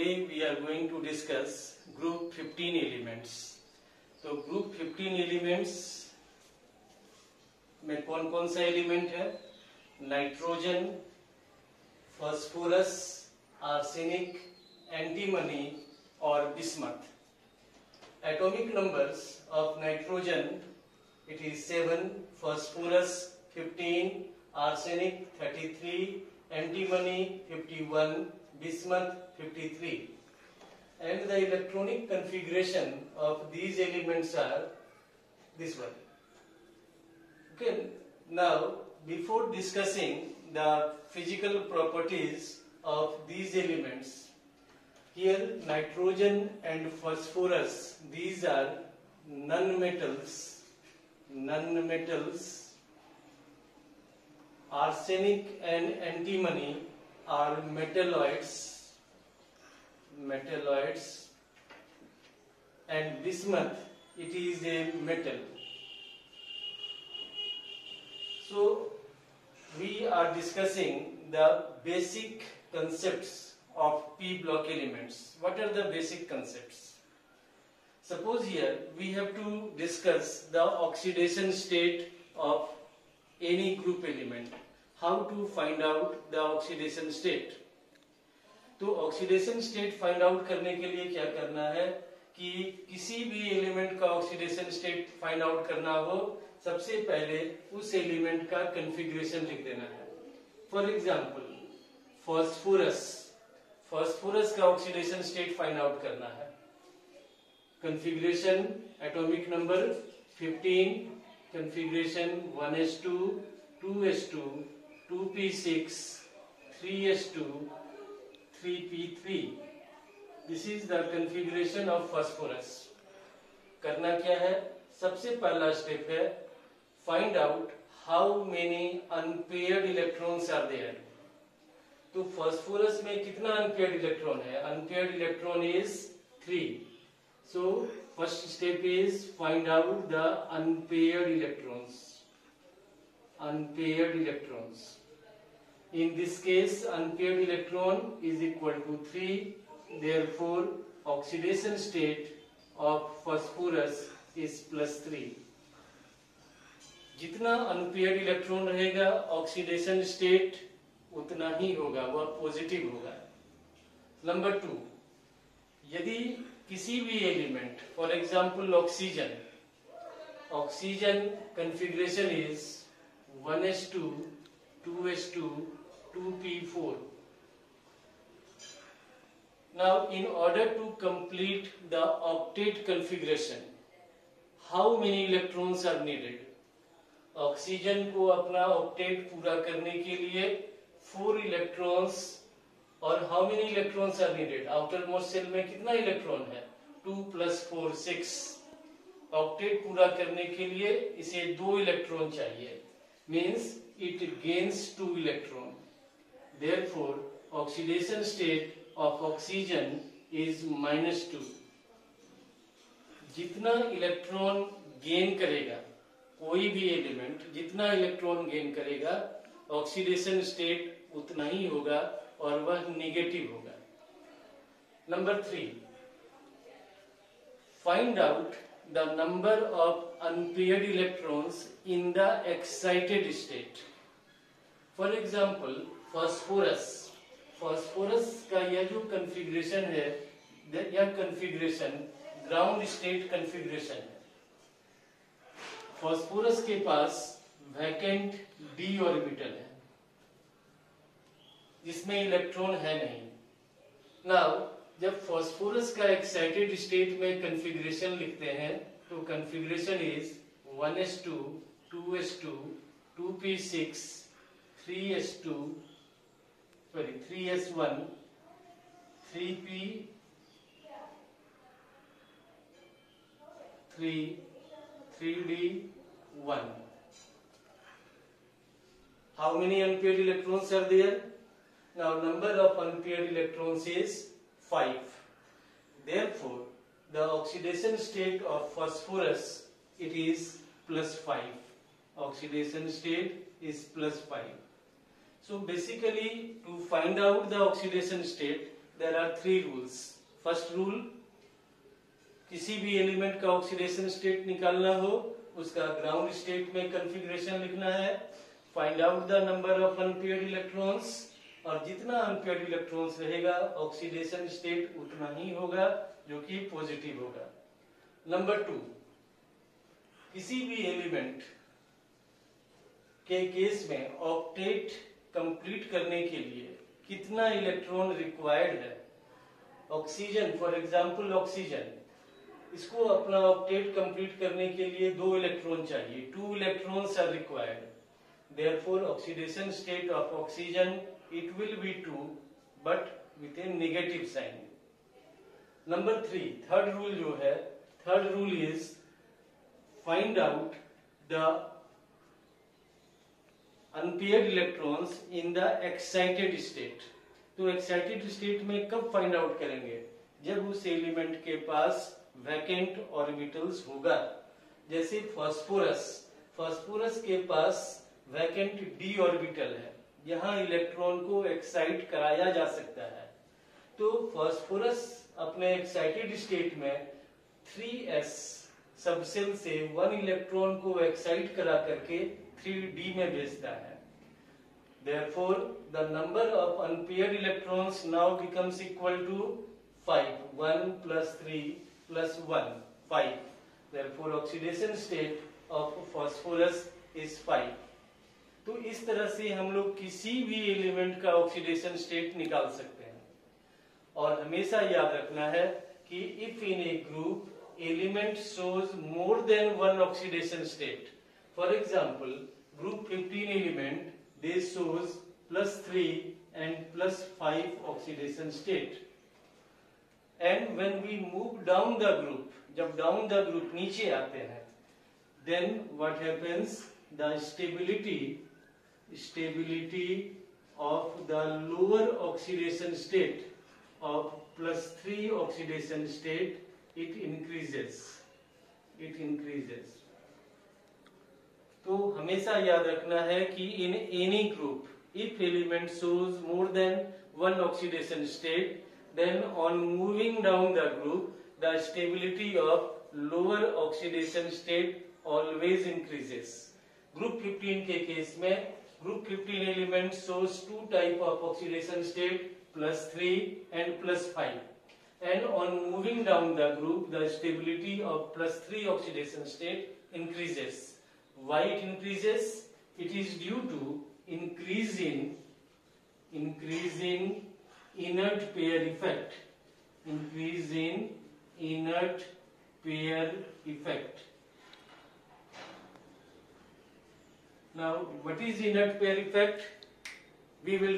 today we are going to discuss group 15 elements. तो group 15 elements में कौन कौन सा एलिमेंट है? नाइट्रोजन, फास्फोरस, आर्सेनिक, एंटीमनी और bismuth. Atomic numbers of nitrogen it is 7, phosphorus 15, arsenic 33, antimony 51, bismuth 53. And the electronic configuration of these elements are this one. Okay, now before discussing the physical properties of these elements, here nitrogen and phosphorus, these are non-metals. Arsenic and antimony are metalloids, and bismuth, it is a metal. So we are discussing the basic concepts of p block elements. What are the basic concepts? Suppose here we have to discuss the oxidation state of any group element. How to find out the oxidation state? तो oxidation state find out करने के लिए क्या करना है कि किसी भी एलिमेंट का ऑक्सीडेशन स्टेट फाइंड आउट करना हो, सबसे पहले उस एलिमेंट का कॉन्फ़िगरेशन लिख देना है. फॉर एग्जांपल फास्फोरस का ऑक्सीडेशन स्टेट फाइंड आउट करना है. configuration atomic number 15, configuration 1s2, 2s2, 2p6, 3s2, 3p3. This is the configuration of phosphorus. करना क्या है? सबसे पहला स्टेप है find out how many unpaired electrons are there. तो फास्फोरस में कितना अनपेयर्ड इलेक्ट्रॉन है? Unpaired electron is 3. So first step is find out the unpaired electrons. In this case, unpaired electron is equal to 3. Therefore, oxidation state of phosphorus is +3. जितना unpaired electron रहेगा, oxidation state उतना ही होगा, वह positive होगा. Number 2, यदि किसी भी element, for example oxygen configuration is 1s2, 2s2, 2p4. Now in order to complete the octet configuration, how many electrons are needed? Oxygen को अपना ऑक्टेट पूरा करने के लिए 4 इलेक्ट्रॉन्स. और how many electrons are needed? Outermost shell में कितना electron है? 2 + 4 6. ऑक्टेट पूरा करने के लिए इसे 2 इलेक्ट्रॉन चाहिए, means it gains 2 electron. Therefore oxidation state of oxygen is -2. जितना इलेक्ट्रॉन गेन करेगा कोई भी एलिमेंट, जितना इलेक्ट्रॉन गेन करेगा, ऑक्सीडेशन स्टेट उतना ही होगा और वह निगेटिव होगा. Number 3, find out the number of unpaired electrons in the excited state. For example phosphorus का यह जो कॉन्फ़िगरेशन है, यह कॉन्फ़िगरेशन ग्राउंड स्टेट कॉन्फ़िगरेशन है. फास्फोरस के पास वैकेंट d ऑर्बिटल है जिसमें इलेक्ट्रॉन है नहीं. नाउ जब फास्फोरस का एक्साइटेड स्टेट में कॉन्फ़िगरेशन लिखते हैं तो configuration is 1s2, 2s2, 2p6, 3s1, 3p3, 3d1. How many unpaired electrons are there? Now number of unpaired electrons is 5. Therefore, the oxidation state of phosphorus, it is +5. Oxidation state is +5. So basically, to find out the oxidation state, there are 3 rules. First rule, किसी भी element का oxidation state निकालना हो उसका ground state में configuration लिखना है. Find out the number of unpaired electrons, और जितना अनपेयर्ड इलेक्ट्रॉन्स रहेगा ऑक्सीडेशन स्टेट उतना ही होगा जो कि पॉजिटिव होगा. नंबर 2, किसी भी एलिमेंट के केस में ऑक्टेट कंप्लीट करने के लिए कितना इलेक्ट्रॉन रिक्वायर्ड है. ऑक्सीजन, फॉर एग्जांपल ऑक्सीजन, इसको अपना ऑक्टेट कंप्लीट करने के लिए 2 इलेक्ट्रॉन चाहिए. 2 electrons are required. Therefore oxidation state of oxygen it will be 2 but with a negative sign. Number 3, third rule जो है, third rule is find out the unpaired electrons in the excited state. तो excited state में कब find out करेंगे? जब उस element के पास vacant orbitals होगा. जैसे फास्फोरस, फास्फोरस के पास वैकेंट डी ऑर्बिटल है, यहाँ इलेक्ट्रॉन को एक्साइट कराया जा सकता है. तो फास्फोरस अपने एक्साइटेड स्टेट में 3s सबसेल से 1 इलेक्ट्रॉन को एक्साइट करा करके 3d में भेजता है. Therefore, the number of unpaired electrons now becomes equal to 5. 1 plus 3 plus 1, 5. Therefore, oxidation state of phosphorus is 5. तो इस तरह से हम लोग किसी भी एलिमेंट का ऑक्सीडेशन स्टेट निकाल सकते हैं. और हमेशा याद रखना है कि if in A group element shows more than 1 oxidation state, for example group 15 element, they shows +3 and +5 oxidation state. And when we move down the group, जब down the group नीचे आते हैं, then what happens? The stability of the lower oxidation state of +3 oxidation state, it increases. तो हमेशा याद रखना है कि in any group, if element shows more than 1 oxidation state, then on moving down the group, the stability of lower oxidation state always increases. Group 15 के case में group 15 element shows 2 type of oxidation state, +3 and +5. And on moving down the group, the stability of +3 oxidation state increases. Why it increases? It is due to increasing inert pair effect. Now, what is inert pair effect? We will